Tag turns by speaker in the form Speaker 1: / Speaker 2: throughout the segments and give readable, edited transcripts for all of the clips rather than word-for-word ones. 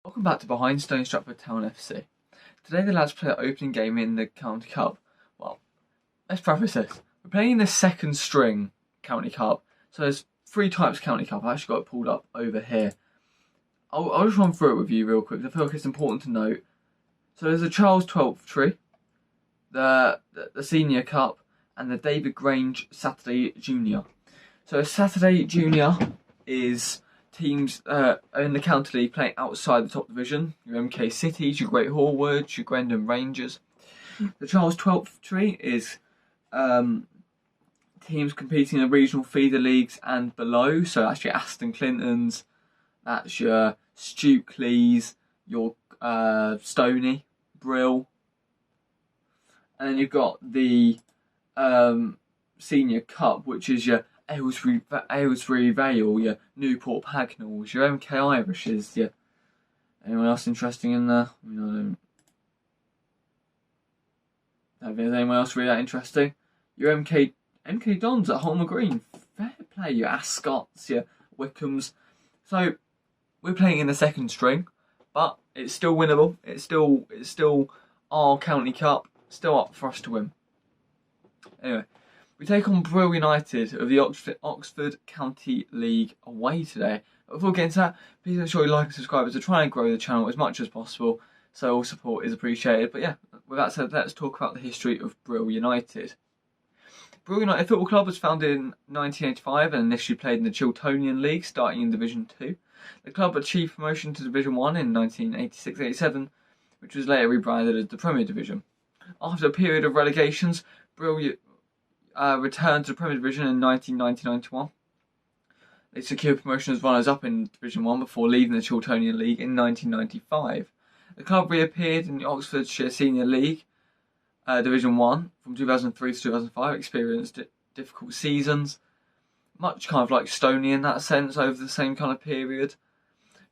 Speaker 1: Welcome back to Behind Stony Stratford Town FC. Today the lads play our opening game in the County Cup. Well, let's preface this. We're playing in the second string County Cup. So there's three types of County Cup. I actually got it pulled up over here. I'll just run through it with you real quick. I feel like it's important to note. So there's the Charles 12th Tree, the Senior Cup, and the David Grange Saturday Junior. So Saturday Junior is teams in the County League playing outside the top division. Your MK Cities, your Great Horwoods, your Grendon Rangers. The Charles 12th Tree is teams competing in the regional feeder leagues and below. So that's your Aston Clintons, that's your Stukeleys, your Stony, Brill. And then you've got the Senior Cup, which is your Aylesbury Vale, your Newport Pagnalls, your MK Irishes, your... Anyone else interesting in there? I mean, I don't think there's anyone else really that interesting. Your MK Dons at Holmer Green, fair play, your Ascots, your Wickhams. So, we're playing in the second string, but it's still winnable. It's still our County Cup, still up for us to win. Anyway, we take on Brill United of the Oxford County League away today. Before getting to that, please make sure you like and subscribe to try and grow the channel as much as possible, so all support is appreciated. But yeah, with that said, let's talk about the history of Brill United. Brill United Football Club was founded in 1985 and initially played in the Chiltonian League, starting in Division 2. The club achieved promotion to Division 1 in 1986-87, which was later rebranded as the Premier Division. After a period of relegations, Brill returned to the Premier Division in 1990-91. They secured promotion as runners-up in Division 1 before leaving the Chiltonian League in 1995. The club reappeared in the Oxfordshire Senior League, Division 1, from 2003 to 2005, experienced difficult seasons, much kind of like Stony in that sense, over the same kind of period.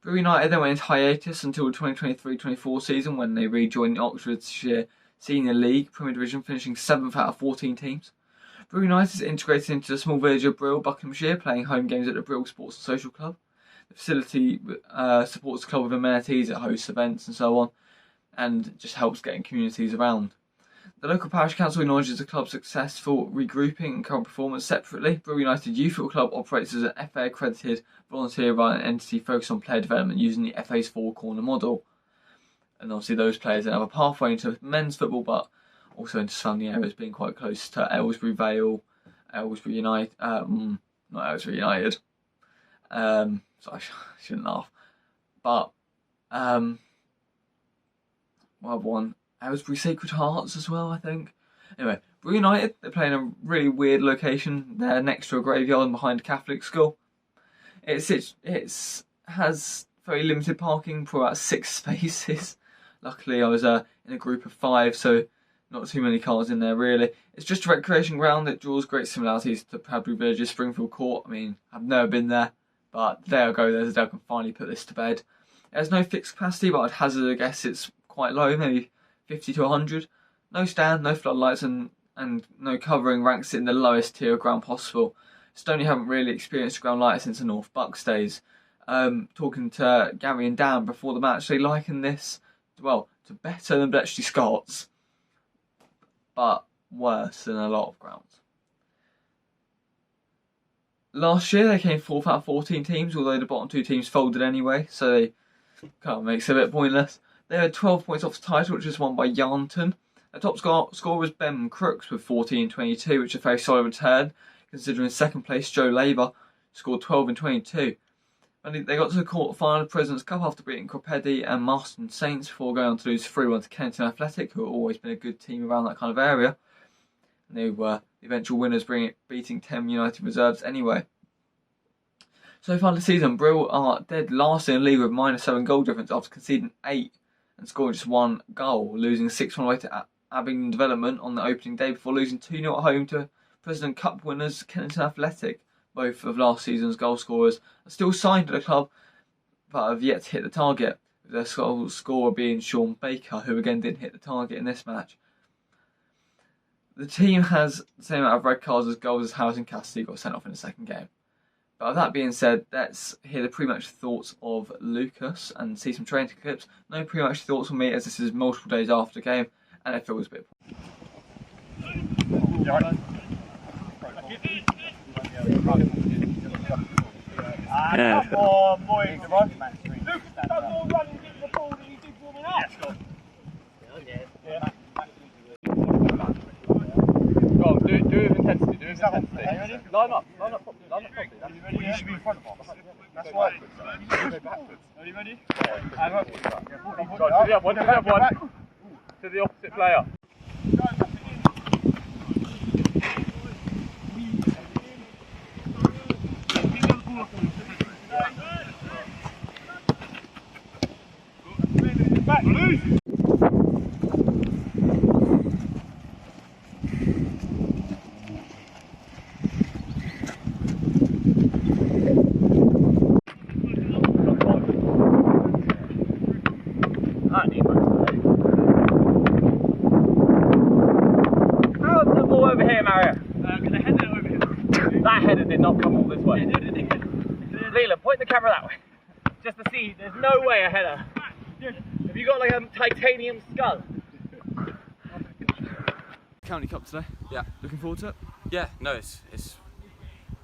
Speaker 1: Brill United then went into hiatus until the 2023-24 season, when they rejoined the Oxfordshire Senior League, Premier Division, finishing 7th out of 14 teams. Brill United is integrated into the small village of Brill, Buckinghamshire, playing home games at the Brill Sports and Social Club. The facility supports the club with amenities, it hosts events and so on, and just helps getting communities around. The local parish council acknowledges the club's successful regrouping and current performance separately. Brill United Youth Football Club operates as an FA accredited volunteer-run entity focused on player development using the FA's four-corner model. And obviously those players then have a pathway into men's football, but also into surrounding areas, being quite close to Aylesbury Vale, Aylesbury United, not Aylesbury United. So I shouldn't laugh. But, we'll have one. Aylesbury Sacred Hearts as well, I think. Anyway, Brill United, they play in a really weird location. They're next to a graveyard and behind a Catholic school. It has very limited parking for about 6 spaces. Luckily, I was in a group of 5, so not too many cars in there, really. It's just a recreation ground that draws great similarities to Padbury Village's Springfield Court. I mean, I've never been there, but the day I go there, the day I can finally put this to bed. There's no fixed capacity, but I'd hazard a guess it's quite low, maybe 50 to 100. No stand, no floodlights, and no covering ranks it in the lowest tier of ground possible. Stony haven't really experienced ground lights since the North Bucks days. Talking to Gary and Dan before the match, they liken this, well, to better than Bletchley Scots, but worse than a lot of grounds. Last year they came 4th out of 14 teams, although the bottom 2 teams folded anyway, so they kind of makes it a bit pointless. They had 12 points off the title, which was won by Yarnton. The top scorer was Ben Crooks with 14 and 22, which is a very solid return, considering second place Joe Labour scored 12 and 22. And they got to the quarter-final of the President's Cup after beating Cropedi and Marston Saints before going on to lose 3-1 to Kennington Athletic, who have always been a good team around that kind of area. And they were the eventual winners, beating 10 United reserves anyway. So far this season, Brill are dead last in the league with -7 goal difference after conceding 8 and scoring just 1 goal, losing 6-1 away to Abingdon Development on the opening day before losing 2-0 at home to President Cup winners Kennington Athletic. Both of last season's goal scorers are still signed to the club, but have yet to hit the target, with their goal scorer being Sean Baker, who again didn't hit the target in this match. The team has the same amount of red cards as goals as Harrison Cassidy got sent off in the second game. But with that being said, let's hear the pre-match thoughts of Lucas and see some training clips. No pre-match thoughts from me, as this is multiple days after the game and it feels a bit.
Speaker 2: Yeah. Come on, boys. Luke, done more running, getting the ball than you did warming up. Yeah. Go on, do it with intensity. Line up properly. You should be in front of us. That's right. Are you ready? Yeah. To the other one. To the opposite player. Back, loose! How's the ball over here, Mario? The header over here. That header did not come all this way. Leland, point the camera that way. Just to see, there's no way a header. Have you got like a titanium skull?
Speaker 1: County Cup today?
Speaker 3: Yeah.
Speaker 1: Looking forward to it?
Speaker 3: Yeah, no, it's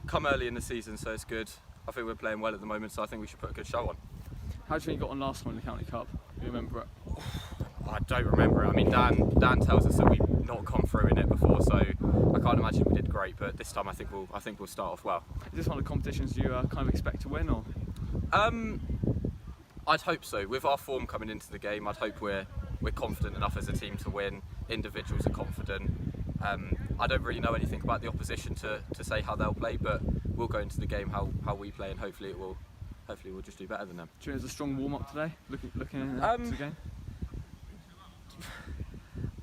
Speaker 3: come early in the season, so it's good. I think we're playing well at the moment, so I think we should put a good show on.
Speaker 1: How do you think you got on last time in the County Cup? Do you remember it?
Speaker 3: I don't remember it. I mean, Dan tells us that we've not gone through in it before, so I can't imagine we did great. But this time, I think we'll start off well.
Speaker 1: Is this one of the competitions you kind of expect to win, or?
Speaker 3: I'd hope so. With our form coming into the game, I'd hope we're confident enough as a team to win. Individuals are confident. I don't really know anything about the opposition to say how they'll play, but we'll go into the game how we play, and hopefully we'll just do better than them.
Speaker 1: Do you think it was a strong warm up today? Looking into the game.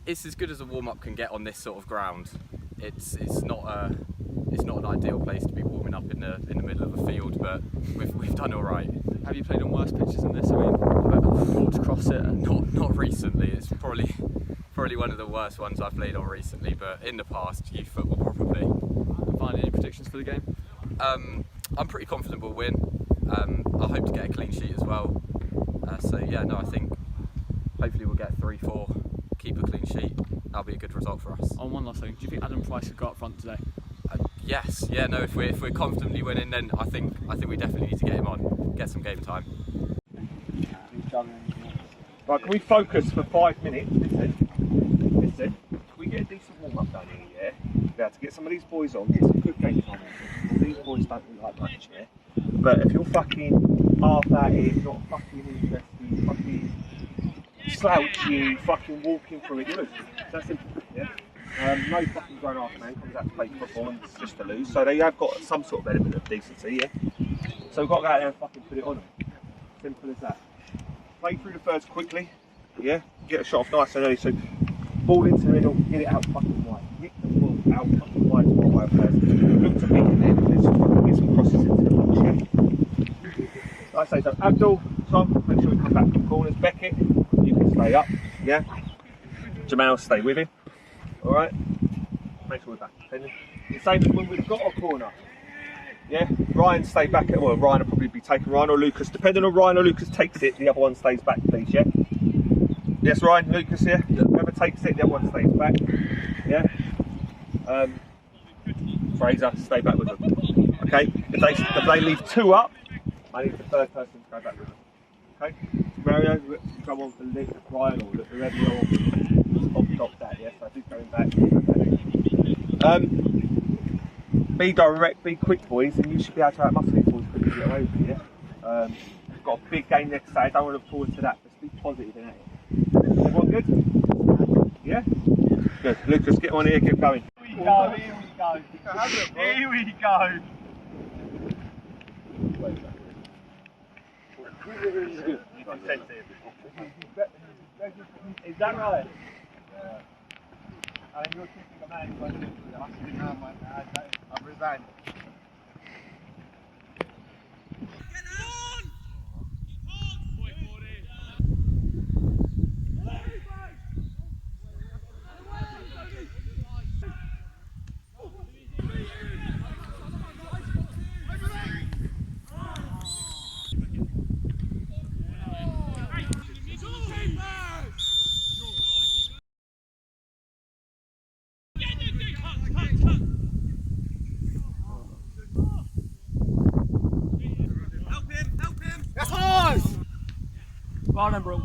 Speaker 3: It's as good as a warm up can get on this sort of ground. It's not an ideal place to be warming up in the middle of a field, but we've done all right.
Speaker 1: Have you played on worse pitches than this? I mean, thought to cross it.
Speaker 3: Not recently. It's probably one of the worst ones I've played on recently, but in the past, youth football probably.
Speaker 1: Finally, any predictions for the game?
Speaker 3: I'm pretty confident we'll win. I hope to get a clean sheet as well. So yeah, no, I think hopefully we'll get 3-4, keep a clean sheet. That'll be a good result for us.
Speaker 1: On one last thing, do you think Adam Price could go up front today?
Speaker 3: Yes, yeah, no. If we're confidently winning, then I think we definitely need to get him on, get some game time.
Speaker 2: Right, can we focus for 5 minutes? Listen. Can we get a decent warm up done here, yeah? Be able to get some of these boys on, get some good game time on. These boys don't really like much, yeah? But if you're fucking half at it, not fucking interested, fucking slouchy, fucking walking through it, you lose. That's simple, yeah? No fucking grown ass man comes out to play football and just to lose. So they have got some sort of element of decency, yeah? So we've got to go out there and fucking put it on them. Simple as that. Play through the thirds quickly, yeah? Get a shot off nice and early. So ball into the middle, get it out fucking wide. Hit the ball out fucking wide to our way of players. Look to beat in there, let's just fucking get some crosses into the box, yeah? Like I say, so Abdul, Tom, make sure we come back from corners. Beckett, you can stay up, yeah? Jamal, stay with him. Alright? Make sure we're back. The same as when we've got a corner. Yeah? Ryan stay back at, well, Ryan will probably be taking Ryan or Lucas. Depending on Ryan or Lucas takes it, the other one stays back, please, yeah? Yes, Ryan, Lucas, yeah? Whoever takes it, the other one stays back. Yeah? Fraser, stay back with them. Okay? If they leave 2 up, I need the third person to go back with them. Okay? Mario, come on for Ryan or whoever you're on. Stop that, yes? I think going back. Be direct, be quick, boys, and you should be able to outmuscle these boys quickly to get away with it, yeah? We've got a big game next Saturday, don't want to look forward to that. Let's be positive in it. Everyone good? Yeah? Good. Lucas, get on here, keep going. Here we go, here we go. Here we go. Is that right? Yeah. I think you're kicking a man who won't do it. I've resigned. Go on then, bro.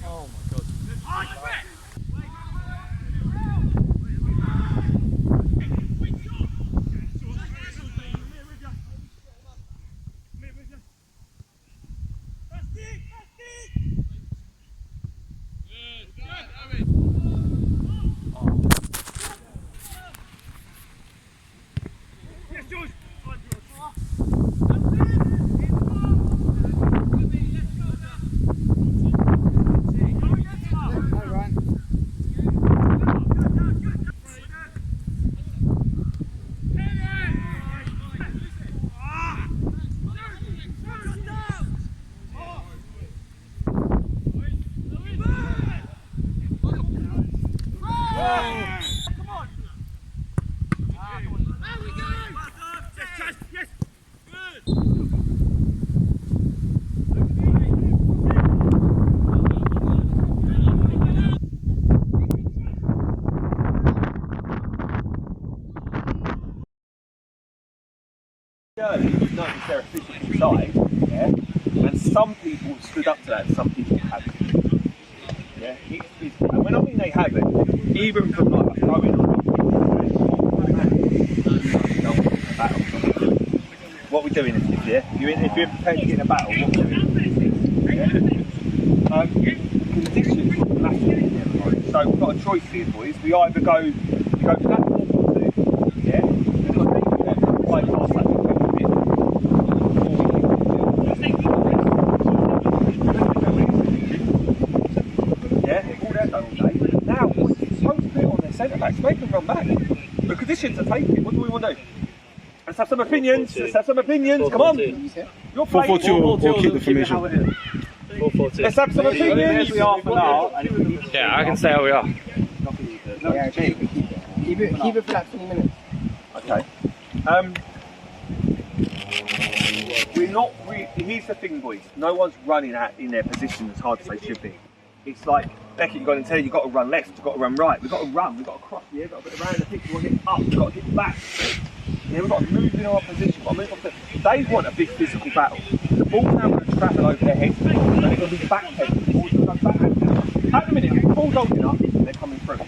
Speaker 3: Oh my god.
Speaker 2: You've noticed they're a physical side, yeah? And some people stood up to that, some people haven't. Yeah? And when I mean they haven't, even from like a throwing what we're doing is this, yeah? If you're prepared to get in a battle, what we're doing is conditions are massive here, right? So we've got a choice here, boys. We either go platform or two, yeah? We've got to do that right past that. Centre-backs, make them run back. The conditions are taken. What do we want to do? Let's have some opinions. Let's have some opinions. Come on. You're playing
Speaker 4: 4-4-2 or keep the formation.
Speaker 2: 4-4-2. Let's have some opinions. We are for now.
Speaker 4: Yeah, I can say how we are.
Speaker 5: Yeah, keep it for like 20 minutes.
Speaker 2: Okay. We're not really. Here's the thing, boys. No one's running out in their position as hard as they should be. It's like Becky, you've got to tell you, you've got to run left, you've got to run right, we've got to run, we've got to cross, yeah, we've got to get around the pitch, we've got to get up, we've got to get back. Yeah, we've got to move in our position, we've got to move off the... They want a big physical battle. The ball's now going to travel over their heads, and it's going to be backpedaling, the ball's going to go backhand. At the minute, if the ball's old enough, they're coming through.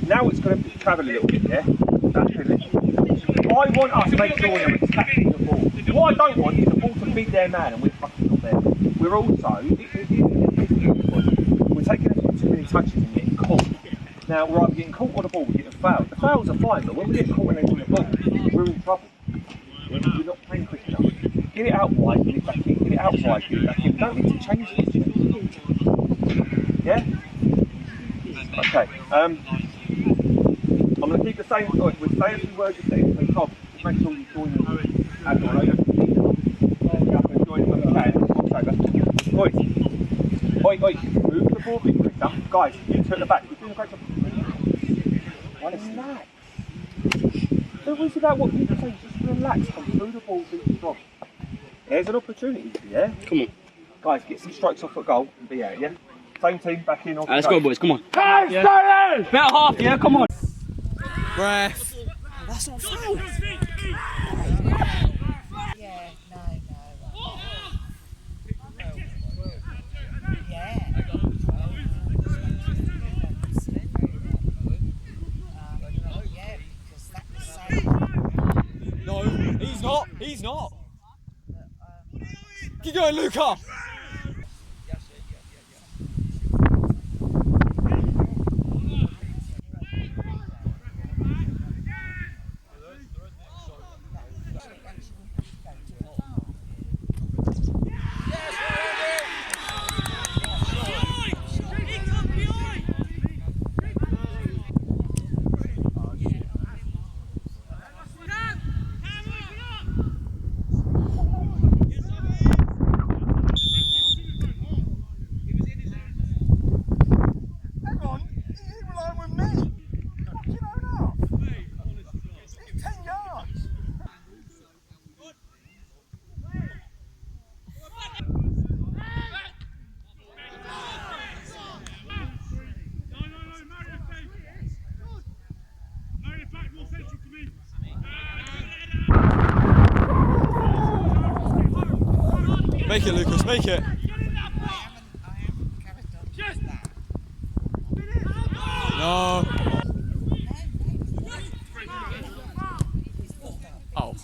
Speaker 2: Now it's going to travel a little bit, yeah? That's it. I want us to make sure that we're tackling the ball. What I don't want is the ball to beat their man and we're fucking not there. We're also... We're taking too many touches and getting caught. Now we're either getting caught or the ball, we're getting fouled. The fouls are fine, but when we get caught and they win the ball, we're in trouble. We're not playing quick enough. Get it out wide, get it back in. Get it out wide, get it back in. We don't need to change this yet. Yeah? Okay. I'm going to keep the same words. We're saying some words of things. So Tom, just make sure you join them. And I don't join them when we can. Boys. Oi, move the ball a bit quicker. Guys, you two at the back. We're doing a great job. Relax. Don't worry about what people say. Just relax. Come through the ball, beat the There's an opportunity, yeah? Come on. Guys, get some strikes off at goal and be out, yeah? Same team, back in.
Speaker 4: Let's go, boys. Come on.
Speaker 2: Hey, Stony!
Speaker 4: Better half, yeah? Come on.
Speaker 3: Breath.
Speaker 5: That's not foul. Yeah, no.
Speaker 3: He's not. Keep going, Luca.
Speaker 6: Make it, Lucas, make it. No. Oh.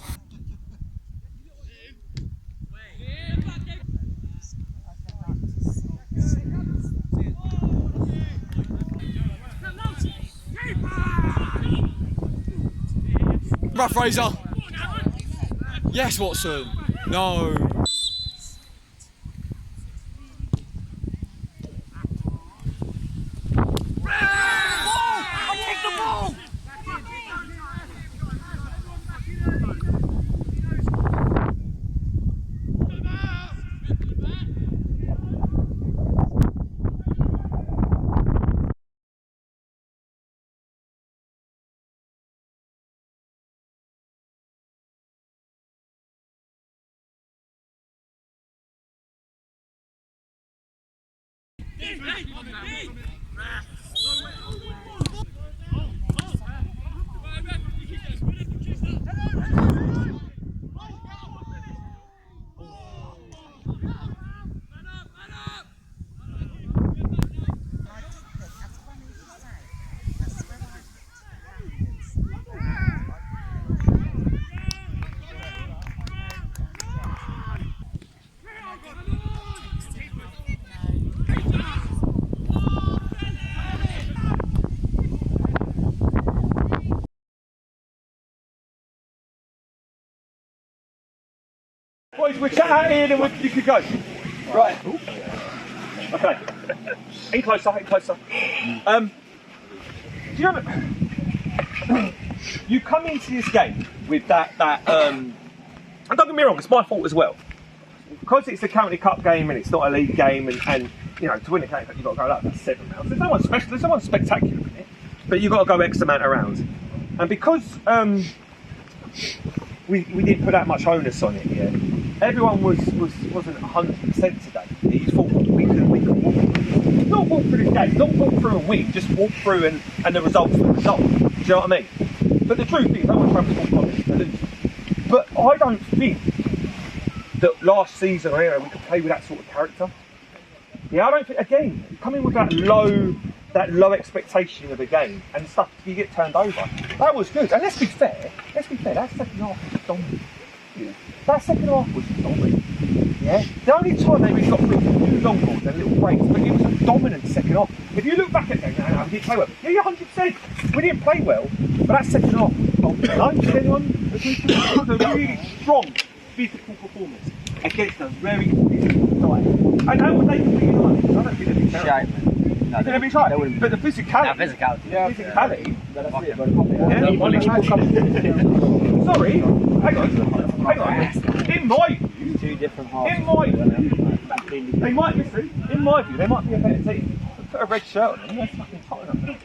Speaker 6: Right, Fraser. Yes, Watson. No.
Speaker 2: Boys, we're chat out here and you could go. Right. Okay. In closer, in closer. Do you know, you come into this game with that, and don't get me wrong, it's my fault as well. Because it's a county cup game and it's not a league game, and you know, to win a county cup you've got to go like that 7 rounds. There's no one special, there's no one spectacular in it, but you've got to go X amount of rounds. And because we didn't put that much onus on it, yeah. Everyone wasn't 100% today. You thought we could walk, not walk through the game, not walk through and win, just walk through and the results were the result. Do you know what I mean? But the truth is, no one's trying to score points to lose. But I don't think that last season or we could play with that sort of character. Yeah, I don't think, again, coming with that low expectation of the game and stuff, you get turned over. That was good. And let's be fair, that second half was dominant. Yeah. That second half was dominant. Yeah? The only time they really got through was 2 long balls and little breaks, but it was a dominant second half. If you look back at it, we didn't play well. Yeah, you're 100%. We didn't play well, but that second half was dominant. No? Did anyone agree to that? It was a really strong physical performance against a very physical side. And how would they compete in Ireland? I don't think they'd be terrible. No, they'd be right. But the physicality. Physicality. Sorry, hang on. In my view, 2 different halves. In my view, they might be a better team. Put a red shirt on them, they're fucking Tottenham.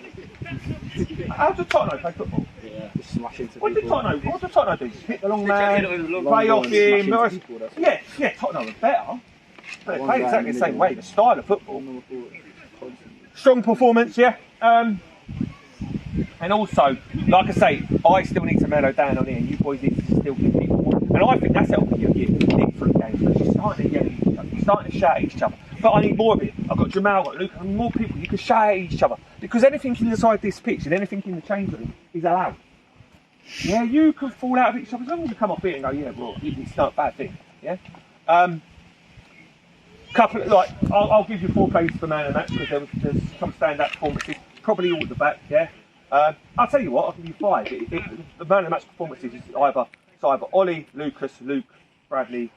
Speaker 2: How does Tottenham play football? Yeah, just smash into people. What did Tottenham do? Just hit the long man, play off him. Yeah, Tottenham are better. But they play exactly the same way, the style of football. Strong performance, yeah. And also, like I say, I still need to mellow down on here. You boys need to still give people more. And I think that's helping you get through games. You're starting to yell at each other. You're starting to shout at each other. But I need more of it. I've got Jamal, I've got Luke, and more people. You can shout at each other. Because anything inside this pitch and anything in the change room is allowed. Yeah, you can fall out of each other. As long as you come off here and go, yeah, well, it's not a bad thing. Yeah? I'll give you 4 plays for man of the match because there's some stand-up performances, probably all at the back, yeah. I'll tell you what, I'll give you 5. The man of the match performances is either Ollie, Lucas, Luke, Bradley,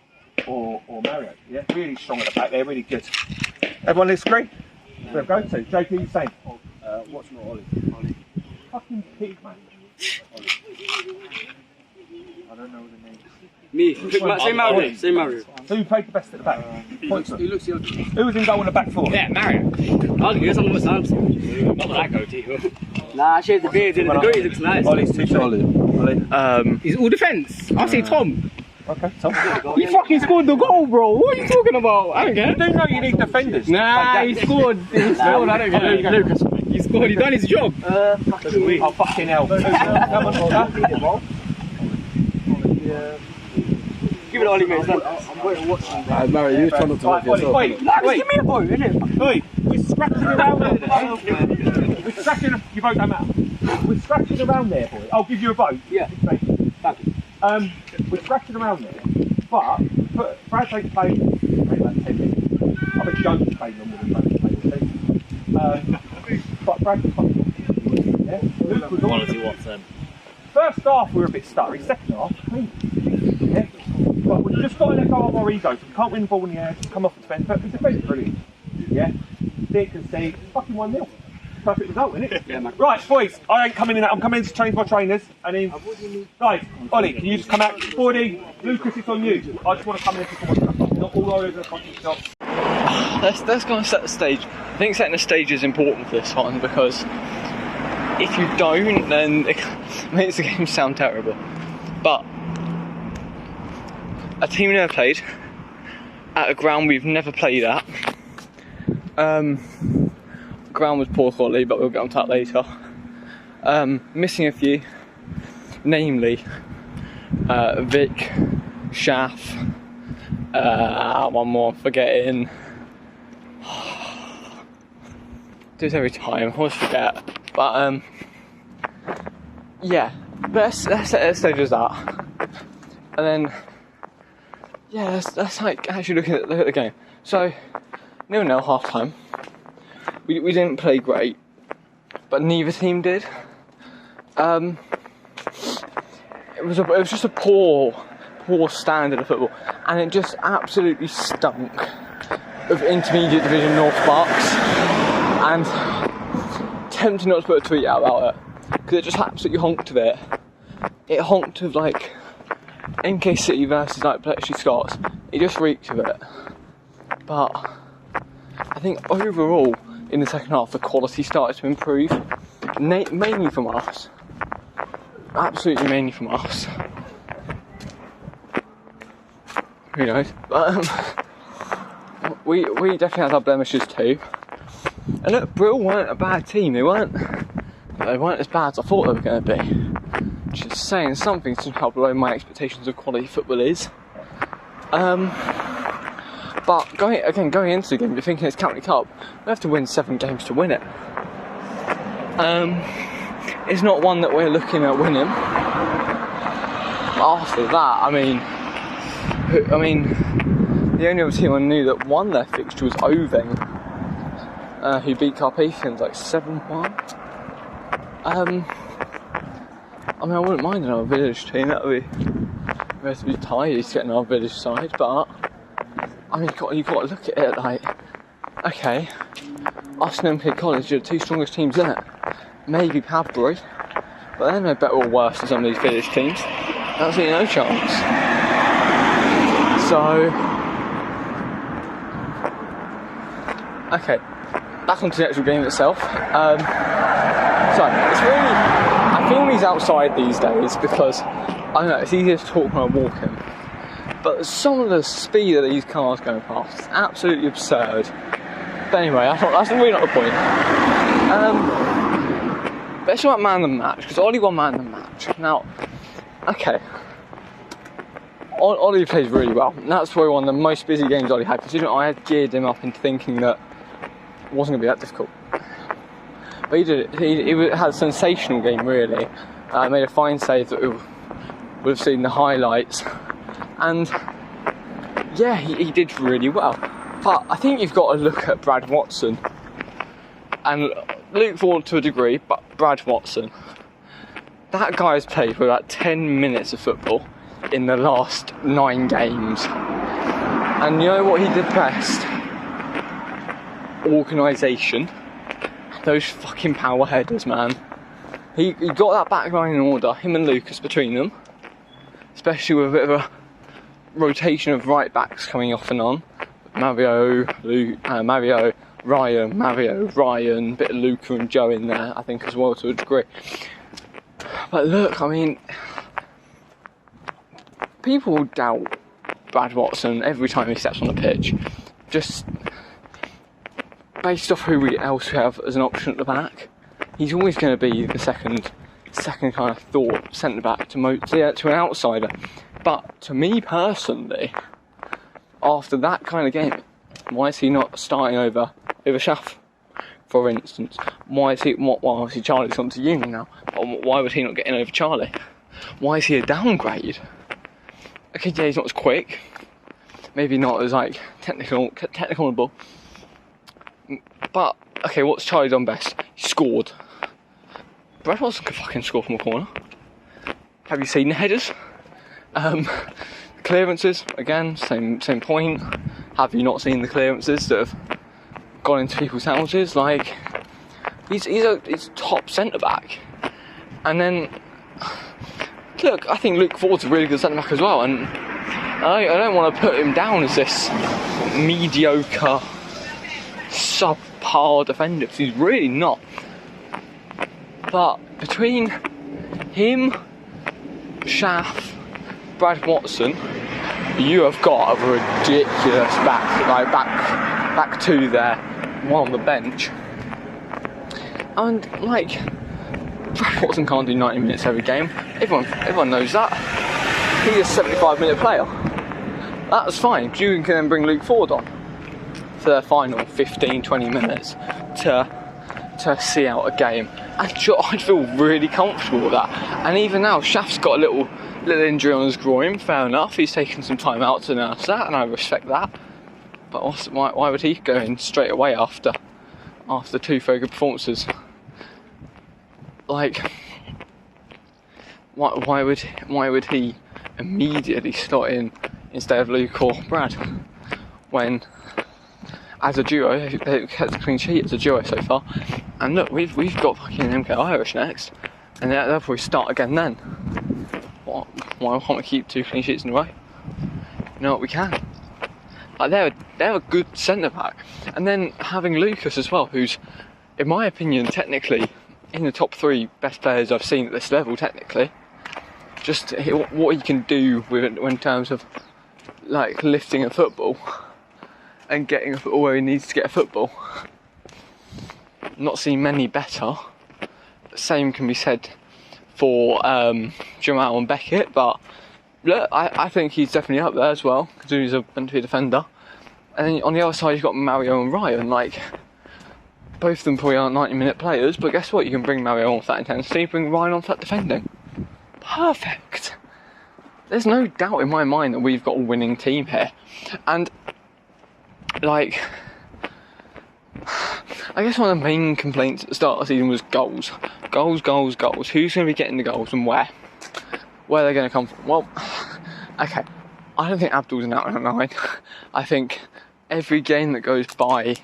Speaker 2: or Mario. Yeah, really strong at the back. They're really good. Everyone looks great. We'll go to JP. You saying?
Speaker 5: What's not Ollie?
Speaker 2: Fucking pig, man.
Speaker 5: I don't know the name.
Speaker 4: Me. Say Mario. Say Mario.
Speaker 2: Who played the best at the back?
Speaker 5: Who looks young?
Speaker 2: Who was in goal on the back 4?
Speaker 4: Yeah, Mario. I'll give you some of the times. Not that goatee. Nah, I shaved the beard and the goatee looks nice.
Speaker 2: Ollie's too solid.
Speaker 4: He's all defence. I'll say Tom.
Speaker 2: Okay, Tom.
Speaker 4: He fucking scored the goal, bro. What are you talking about? I don't care.
Speaker 2: You do know you need defenders.
Speaker 4: Nah, he scored. I don't care. Lucas. He scored. He done his job.
Speaker 2: Fucking hell. Come on,
Speaker 4: give it Ollie, mate.
Speaker 5: Mary, you trying to talk to yourself.
Speaker 2: Wait,
Speaker 4: Give me a vote, innit?
Speaker 2: Oi, we're scratching around there. We're scratching. Your vote don't matter. We're scratching around there, boy. I'll give you a vote.
Speaker 4: Yeah. Thank you.
Speaker 2: We're scratching around there, but Brad ain't played about 10 minutes. I bet Jones played longer than Brad played all season. But Brad was fucking yeah. Luke was
Speaker 7: Quality Watson.
Speaker 2: First half we were a bit stuttery, second half clean. Yeah. But we've just got to let go of our egos. We can't win the ball in the air, just come off the defence. But the defence is brilliant. Yeah. Dick and Steve, fucking 1-0. Perfect result, isn't it?
Speaker 4: Yeah, man.
Speaker 2: Right, boys, I ain't coming in. I'm coming in to change my trainers. And then, guys, Ollie, can you just come out? Sporty, Lucas, it's on you. I just want to come in and pick up my stuff. Not all over the fucking shop.
Speaker 1: Let's go and set the stage. I think setting the stage is important for this one because if you don't, then it makes the game sound terrible. But a team never played at a ground we've never played at. Ground was poor quality, but we'll get on to that later. Missing a few, namely Vic, Shaff, one more, forgetting. Do this every time, I always forget. But yeah, let's set the stage as that, and then yeah, let's like actually look at the game. So 0-0 half time. We didn't play great, but neither team did. It was just a poor standard of football, and it just absolutely stunk of intermediate division North Sparks. And tempted not to put a tweet out about it because it just absolutely honked of it. It honked of like NK City versus like Bletchley Scots. It just reeked of it. But I think overall in the second half the quality started to improve, mainly from us. Absolutely mainly from us. Who knows? But we definitely had our blemishes too. And look, Brill weren't a bad team. They weren't as bad as I thought they were going to be. Which is saying something somehow below my expectations of quality football is. But going into the game, you're thinking it's County Cup. We have to win 7 games to win it. It's not one that we're looking at winning. After that, I mean, the only other team I knew that won their fixture was Oving, who beat Carpathians like 7-1. I wouldn't mind another village team. That would be relatively tidy to get another village side, but you've got to look at it like, okay, us and MK College are the 2 strongest teams in it. Maybe Padbury, but they're no better or worse than some of these village teams. Absolutely no chance. So, okay, back onto the actual game itself. So it's really, I film these outside these days because I don't know, it's easier to talk when I'm walking. But some of the speed of these cars going past is absolutely absurd. But anyway, that's really not the point. But let's talk about man of the match, because Ollie won man of the match. Now, okay, Ollie plays really well, and that's probably one of the most busy games Ollie had, considering I had geared him up into thinking that it wasn't going to be that difficult. But he did it. He had a sensational game, really. Made a fine save that we would have seen the highlights. And yeah, he did really well. But I think you've got to look at Brad Watson. And Luke Vaughan to a degree, but Brad Watson. That guy's played for about 10 minutes of football in the last 9 games. And you know what he did best? Organisation. Those fucking power headers, man. He got that back line in order, him and Lucas between them. Especially with a bit of a rotation of right backs coming off and on. Mario, Ryan, bit of Luca and Joe in there, I think, as well to a degree. But look, I mean, people doubt Brad Watson every time he steps on the pitch, just based off who else we have as an option at the back. He's always going to be the second kind of thought centre back to an outsider. But to me personally, after that kind of game, why is he not starting over Schaff, for instance? Why is he? Well, obviously Charlie's gone to uni now. Why would he not get in over Charlie? Why is he a downgrade? Okay, yeah, he's not as quick. Maybe not as like technical on the ball. But okay, what's Charlie done best? He scored. Brad Watson could fucking score from a corner. Have you seen the headers? Clearances, again, same point. Have you not seen the clearances that have gone into people's houses? Like, he's a top centre back. And then, look, I think Luke Ford's a really good centre back as well. And I don't want to put him down as this mediocre, subpar defender, because he's really not. But between him, Schaff, Brad Watson, you have got a ridiculous back two there, one on the bench. And like, Brad Watson can't do 90 minutes every game. Everyone knows that. He's a 75-minute player. That's fine, because you can then bring Luke Ford on for the final 15-20 minutes to see out a game. And I'd feel really comfortable with that. And even now, Schaff's got a little injury on his groin, fair enough. He's taken some time out to nurse that, and I respect that. But also, why would he go in straight away after 2 very good performances? Like, why would he immediately slot in instead of Luke or Brad when, as a duo, they've kept a clean sheet as a duo so far? And look, we've got fucking MK Irish next, and they'll probably start again then. Why can't we keep 2 clean sheets in a row? You know what, we can. Like, they're a good centre back, and then having Lucas as well, who's, in my opinion, technically in the top 3 best players I've seen at this level. Technically, just what he can do with it in terms of like lifting a football and getting a football where he needs to get a football. Not seen many better. Same can be said for Jamal and Beckett, but look, I think he's definitely up there as well, considering he's meant to be a defender. And then on the other side you've got Mario and Ryan. Like, both of them probably aren't 90-minute players, but guess what? You can bring Mario on for that intensity, bring Ryan on for that defending. Perfect. There's no doubt in my mind that we've got a winning team here. And like, I guess one of the main complaints at the start of the season was goals. Goals. Who's going to be getting the goals and where? Where are they going to come from? Well, okay, I don't think Abdul's an out and out 9. I think every game that goes by,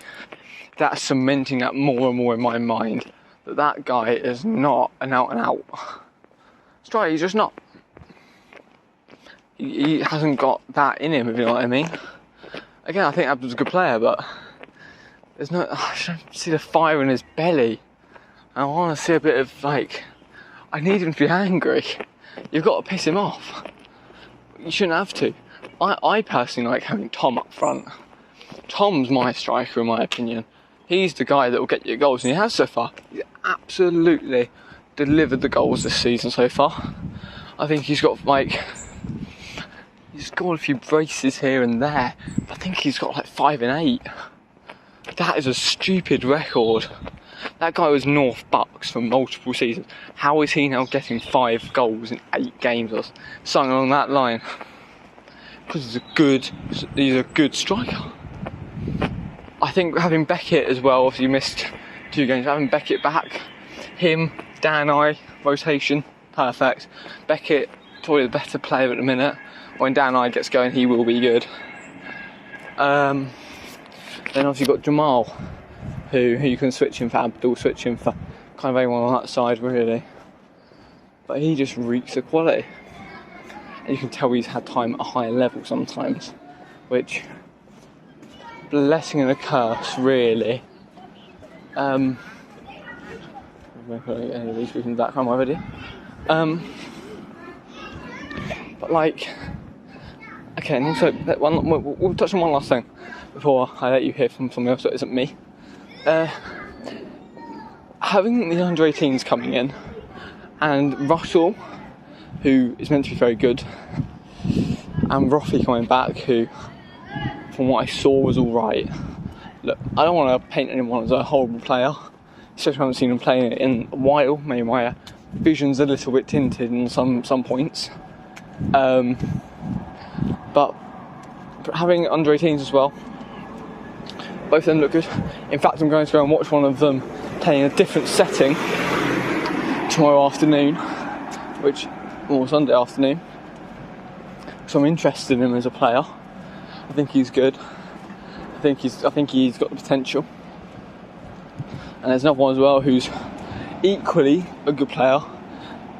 Speaker 1: that's cementing that more and more in my mind, that guy is not an out and out striker. He's just not. He hasn't got that in him, if you know what I mean. Again, I think Abdul's a good player, but there's no. I don't see the fire in his belly. I want to see a bit of like. I need him to be angry. You've got to piss him off. You shouldn't have to. I personally like having Tom up front. Tom's my striker, in my opinion. He's the guy that will get you goals, and he has so far. He's absolutely delivered the goals this season so far. I think he's got like. He's scored a few braces here and there. I think he's got like 5 and 8. That is a stupid record. That guy was North Bucks for multiple seasons. How is he now getting 5 goals in 8 games or something along that line? Because he's a good striker. I think having Beckett as well, obviously missed 2 games, having Beckett back, him, Dan I, rotation, perfect. Beckett, probably the better player at the minute. When Dan I gets going, he will be good. Then obviously you've got Jamal, who you can switch him for Abdul, switch him for kind of anyone on that side really. But he just reeks of quality. And you can tell he's had time at a higher level sometimes, which, blessing and a curse really. I'm going to get any of these in the background already. But like, okay, and also we'll touch on one last thing before I let you hear from somebody else that isn't me. Having the under 18s coming in, and Russell, who is meant to be very good, and Roffey coming back, who, from what I saw, was all right. Look, I don't want to paint anyone as a horrible player, especially if I haven't seen him playing it in a while. Maybe my vision's a little bit tinted in some points. But having under 18s as well, both of them look good. In fact, I'm going to go and watch one of them playing in a different setting tomorrow afternoon, or Sunday afternoon. So I'm interested in him as a player. I think he's good. I think he's got the potential. And there's another one as well who's equally a good player.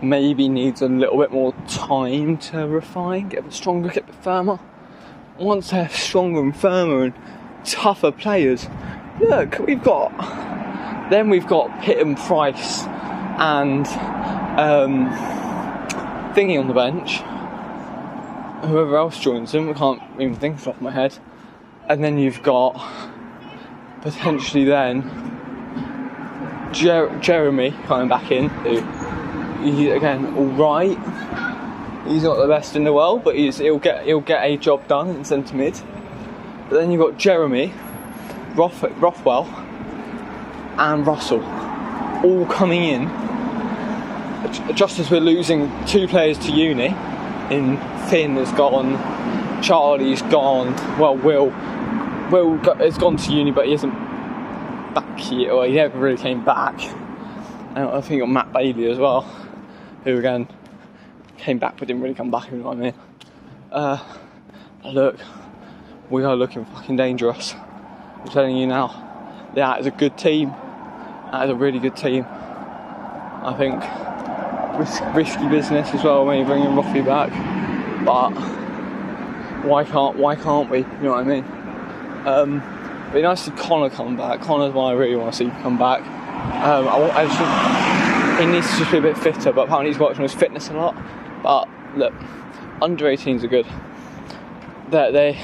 Speaker 1: Maybe needs a little bit more time to refine, get a bit stronger, get a bit firmer. Once they're stronger and firmer and tougher players, look, we've got Pitt and Price and Thingy on the bench. Whoever else joins them, I can't even think off the top of my head. And then you've got potentially then Jeremy coming back in, who he's again all right. He's not the best in the world, but he'll get a job done in centre mid. But then you've got Jeremy, Rothwell, and Russell all coming in just as we're losing 2 players to uni. In Finn has gone, Charlie's gone. Well, Will has gone to uni, but he isn't back yet, or he never really came back. And I think you got Matt Bailey as well, who again came back but didn't really come back, if you know what I mean. Look, we are looking fucking dangerous. I'm telling you now. That is a good team. That is a really good team. I think risky business as well, maybe bringing Roffey back, but why can't we? You know what I mean? It'd be nice to see Connor come back. Connor's one I really want to see come back. He needs to just be a bit fitter, but apparently he's worked on his fitness a lot. But look, under 18s are good. They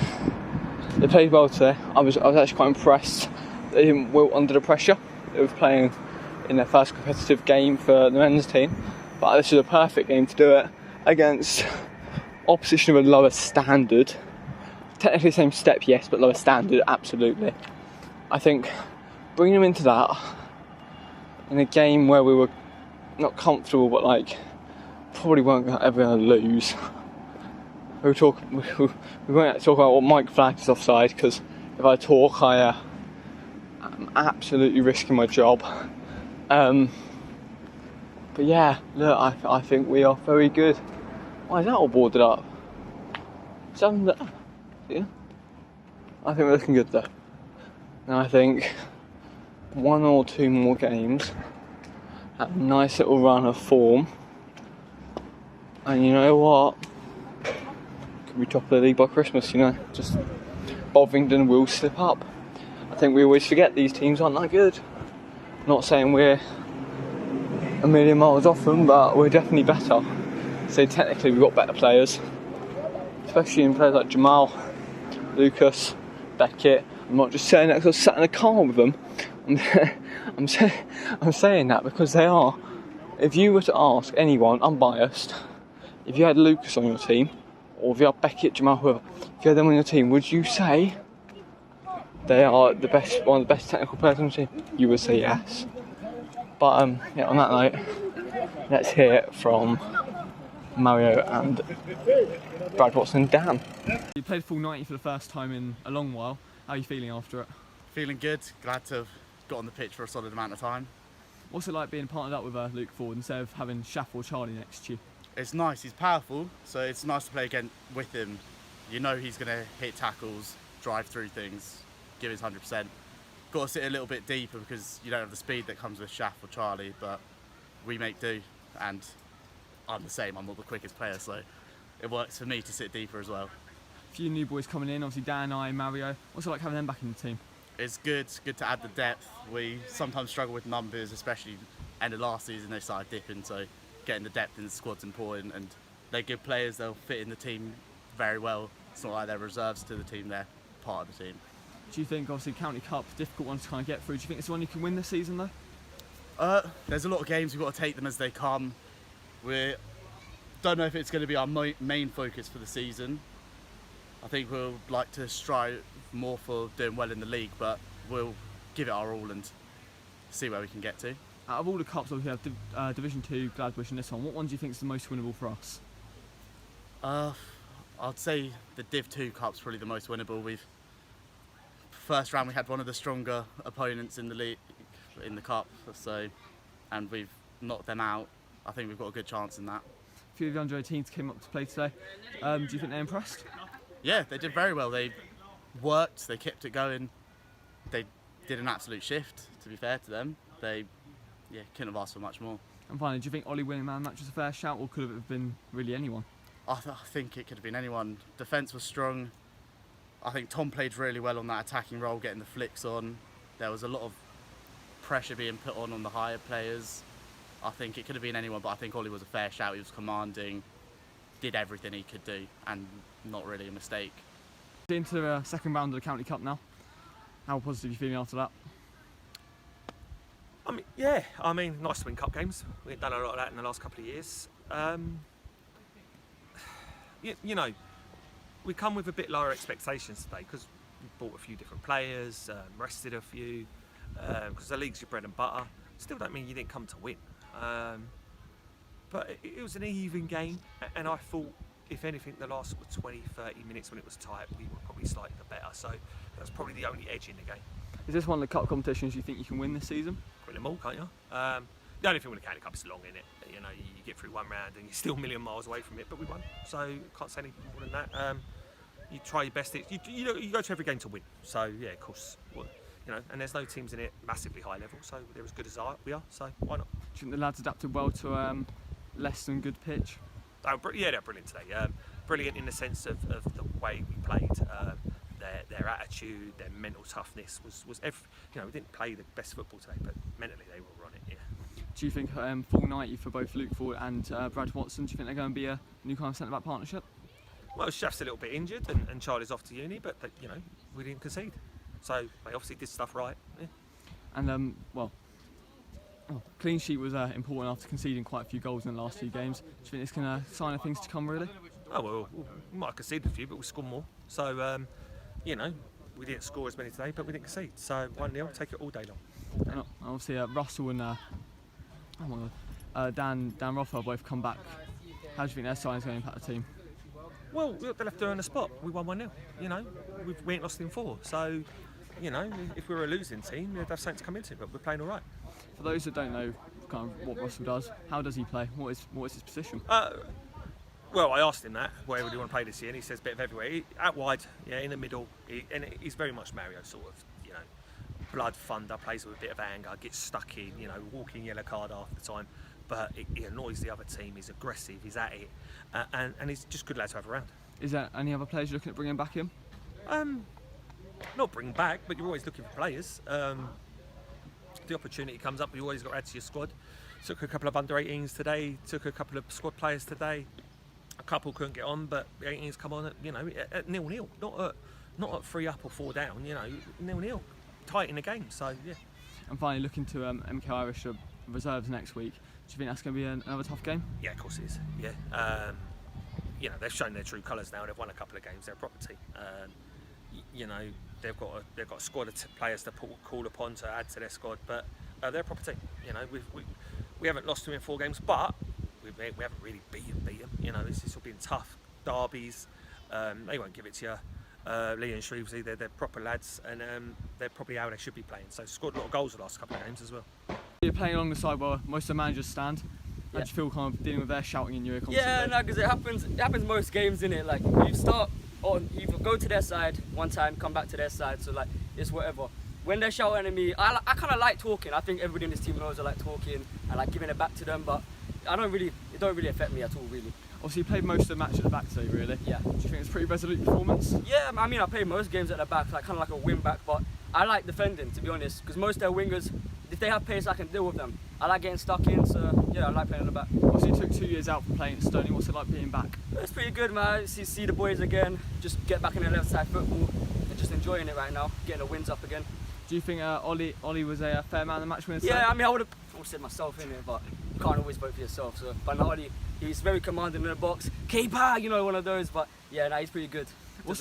Speaker 1: played well today. I was actually quite impressed. They didn't wilt under the pressure. They were playing in their first competitive game for the men's team, but this is a perfect game to do it against opposition of a lower standard. Technically same step, yes, but lower standard, absolutely. I think bringing them into that in a game where we were not comfortable, but like probably weren't ever going to lose. We won't talk about what Mike flagged is offside, because if I talk, I'm absolutely risking my job. But yeah, look, I think we are very good. Why is that all boarded up? Yeah. I think we're looking good though. And I think 1 or 2 more games, a nice little run of form, and you know what? Could be top of the league by Christmas, you know. Just Bovingdon will slip up. I think we always forget these teams aren't that good. Not saying we're a million miles off them, but we're definitely better. So technically we've got better players, especially in players like Jamal, Lucas, Beckett. I'm not just saying that because I sat in a car with them. I'm saying that because they are. If you were to ask anyone, unbiased, if you had Lucas on your team, or if you had Beckett, Jamal, whoever, if you had them on your team, would you say they are the best, one of the best technical players on the team? You would say yes. But yeah, on that note, let's hear it from Mario and Brad Watson and Dan.
Speaker 6: You played full 90 for the first time in a long while. How are you feeling after it?
Speaker 7: Feeling good, glad to have got on the pitch for a solid amount of time.
Speaker 6: What's it like being partnered up with Luke Ford instead of having Shaff or Charlie next to you?
Speaker 7: It's nice, he's powerful, so it's nice to play again with him. You know he's going to hit tackles, drive through things, give his 100%. Got to sit a little bit deeper because you don't have the speed that comes with Shaff or Charlie, but we make do, and I'm the same, I'm not the quickest player, so it works for me to sit deeper as well.
Speaker 6: A few new boys coming in, obviously Dan, Mario. What's it like having them back in the team?
Speaker 7: It's good to add the depth. We sometimes struggle with numbers, especially end of last season they started dipping, so getting the depth in the squad's important, and they're good players, they'll fit in the team very well. It's not like they're reserves to the team, they're part of the team.
Speaker 6: Do you think, obviously, County Cup, difficult one to kind of get through, do you think it's the one you can win this season though?
Speaker 7: There's a lot of games, we've got to take them as they come. We don't know if it's going to be our main focus for the season, I think we'll like to strive more for doing well in the league, but we'll give it our all and see where we can get to.
Speaker 6: Out of all the cups, we have Division 2, Gladbush and this one. What one do you think is the most winnable for us?
Speaker 7: I'd say the Div 2 Cup's probably the most winnable. First round we had one of the stronger opponents in the league, in the cup, and we've knocked them out. I think we've got a good chance in that.
Speaker 6: A few of the under-18s came up to play today. Do you think they're impressed?
Speaker 7: Yeah, they did very well. They worked, they kept it going. They did an absolute shift, to be fair to them. They couldn't have asked for much more.
Speaker 6: And finally, do you think Ollie winning man match was a fair shout, or could it have been really anyone?
Speaker 7: I think it could have been anyone. Defence was strong. I think Tom played really well on that attacking role, getting the flicks on. There was a lot of pressure being put on the higher players. I think it could have been anyone, but I think Ollie was a fair shout. He was commanding, did everything he could do, and not really a mistake.
Speaker 6: Into the second round of the County Cup now. How positive are you feeling after that?
Speaker 2: Nice to win cup games. We've done a lot of that in the last couple of years. We come with a bit lower expectations today because we bought a few different players, rested a few, because the league's your bread and butter. Still don't mean you didn't come to win. But it was an even game, and I thought, if anything, the last 20-30 minutes when it was tight, we were probably slightly the better, so that's probably the only edge in the game.
Speaker 6: Is this one of the cup competitions you think you can win this season?
Speaker 2: Win them all, can't you? The only thing with the County Cup is long, in it. You get through one round and you're still a million miles away from it, but we won, so can't say anything more than that. You try your best. You go to every game to win, so yeah, of course. And there's no teams in it massively high level, so they're as good as we are, so why not?
Speaker 6: Do you think the lads adapted well to less than good pitch?
Speaker 2: They're brilliant today. Brilliant in the sense of the way we played. Their attitude, their mental toughness was every. We didn't play the best football today, but mentally they were on it. Yeah.
Speaker 6: Do you think full 90 for both Luke Ford and Brad Watson? Do you think they're going to be a new kind of centre-back partnership?
Speaker 2: Well, Chef's a little bit injured, and Charlie's off to uni, but we didn't concede, so they obviously did stuff right. Yeah.
Speaker 6: And clean sheet was important after conceding quite a few goals in the last few games. Do you think this can sign of things to come, really?
Speaker 2: Oh well, we might have conceded a few, but we scored more. So we didn't score as many today, but we didn't concede. So 1-0, take it all day long.
Speaker 6: And obviously, Russell and Dan Rothwell both come back. How do you think their signing's going to impact the team?
Speaker 2: Well, they'll have to earn a spot. We won 1-0. We ain't lost in 4. So, if we were a losing team, they'd have something to come into. But we're playing all right.
Speaker 6: For those that don't know kind of what Russell does, how does he play? What is his position?
Speaker 2: Well, I asked him that. Where would he want to play this year? And he says a bit of everywhere. Out wide, in the middle. And he's very much Mario sort of. Blood thunder, plays with a bit of anger, gets stuck in. Walking yellow card half the time. But he annoys the other team. He's aggressive. He's at it, and he's just a good lad to have around.
Speaker 6: Is there any other players you're looking at bringing back in?
Speaker 2: Not bring back, but you're always looking for players. The opportunity comes up, you always got to add to your squad. Took a couple of under-18s today. Took a couple of squad players today. A couple couldn't get on, but the 18s come on at 0-0, not at 3 up or 4 down. 0-0, tight in the game. So yeah.
Speaker 6: And finally, looking to MK Irish reserves next week. Do you think that's going to be another tough game?
Speaker 2: Yeah, of course it is. Yeah. They've shown their true colours now. They've won a couple of games. They're a proper team. They've got a squad of players to call upon to add to their squad, but they're a proper team. We haven't lost to them in 4 games, but we haven't really beaten them. It's all been tough derbies. They won't give it to you. Lee and Shrewsbury, they're proper lads, and they're probably how they should be playing. So scored a lot of goals the last couple of games as well.
Speaker 6: You're playing along the side where most of the managers stand. How do you feel kind of dealing with their shouting in your ear constantly?
Speaker 8: Yeah, no, because it happens most games, innit? Like you go to their side one time, come back to their side, so it's whatever. When they're shouting at me, I kind of like talking. I think everybody in this team knows I like talking and giving it back to them, but it don't really affect me at all, really.
Speaker 6: Obviously, you played most of the match at the back today, really.
Speaker 8: Yeah.
Speaker 6: Do you think it's a pretty resolute performance?
Speaker 8: Yeah, I mean, I played most games at the back, kind of like a wing back, but I like defending, to be honest, because most of their wingers, if they have pace, I can deal with them. I like getting stuck in, so yeah, I like playing on the back.
Speaker 6: Obviously, you took 2 years out from playing at Stony. What's it like being back?
Speaker 8: It's pretty good, man. See the boys again, just get back in the left side football, and just enjoying it right now, getting the wins up again.
Speaker 6: Do you think Ollie was a fair man of the match winner?
Speaker 8: Yeah, I mean, I would have said myself in it, but you can't always vote for yourself. So, but no, Ollie, he's very commanding in the box. Keeper, one of those. But yeah, he's pretty good.
Speaker 6: What's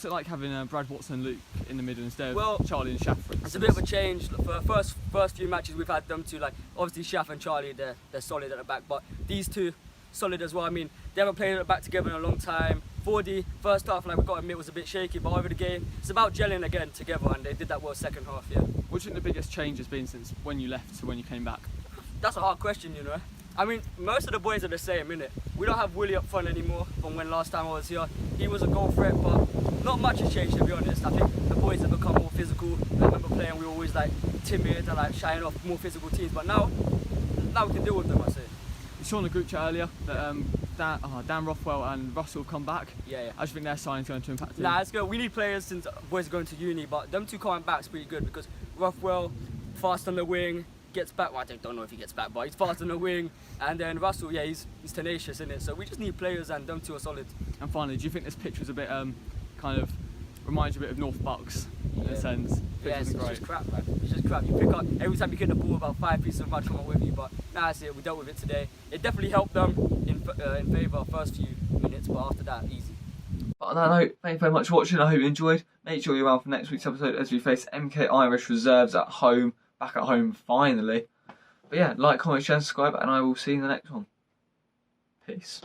Speaker 6: it like having Brad Watson and Luke in the middle instead
Speaker 8: Well,
Speaker 6: of Charlie and Shaff?
Speaker 8: It's a bit of a change. For the first few matches we've had them two, like obviously Shaff and Charlie, they're solid at the back, but these two solid as well. I mean, they haven't played at the back together in a long time. 4D first half, like we've got to admit, was a bit shaky, but over the game, it's about gelling again together, and they did that well second half. Yeah.
Speaker 6: What do you think the biggest change has been since when you left to when you came back?
Speaker 8: That's a hard question, you know. I mean, most of the boys are the same, innit? We don't have Willie up front anymore from when last time I was here. He was a goal threat, but not much has changed, to be honest. I think the boys have become more physical. I remember playing, we were always like timid and like shying off more physical teams, but now we can deal with them, I say.
Speaker 6: You saw in the group chat earlier that Dan Rothwell and Russell have come back.
Speaker 8: Yeah.
Speaker 6: How do you think their signing's going to impact the team?
Speaker 8: Nah, it's good. We need players since boys are going to uni, but them two coming back is pretty good because Rothwell, fast on the wing, gets back. Well, I don't know if he gets back, but he's fast on the wing. And then Russell, yeah, he's tenacious, isn't it? So we just need players, and them two are solid.
Speaker 6: And finally, do you think this pitch was a bit kind of reminds you a bit of North Bucks in a sense?
Speaker 8: Yeah, it's just crap, man. It's just crap. You pick up every time you get the ball, about 5 pieces of mud come up with you. But that's it. We dealt with it today. It definitely helped them in favour first few minutes, but after that, easy.
Speaker 1: But on that note, thank you very much for watching. I hope you enjoyed. Make sure you're around for next week's episode as we face MK Irish reserves at home, back at home finally. But yeah, like, comment, share, subscribe, and I will see you in the next one. Peace.